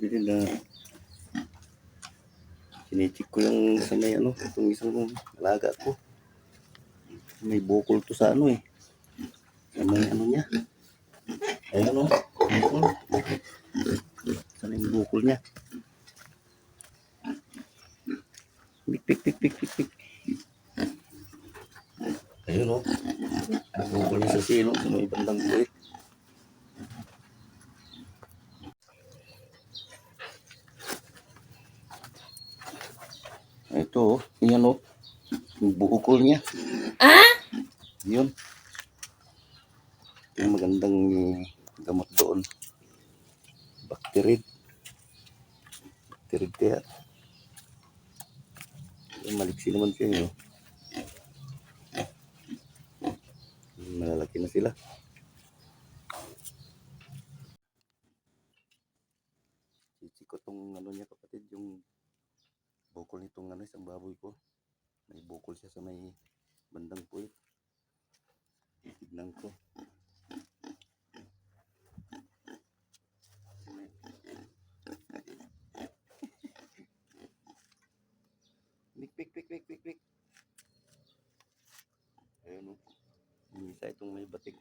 kapatid na sinichik ko yung sa may ano, itong isang alaga ko. May bukol to sa ano eh. Sa may ano niya. Ayun o. Bukol. Saan yung bukol niya? Pik. Ayun o. Bukol niya sa sino. Sa may bandang buhay. Ito o. Yan o. Yung bukol niya. Yun. Yung magandang gamot doon. Bacterid kaya. Maliksi naman siya yun. Malalaki na sila. Sisi ko tong ano niya kapatid, yung bukol nitong ano, isang baboy ko. May bukol siya sa may bandang puwit. Tignan ko. Pik. Ayun o. Yung isa itong may batik.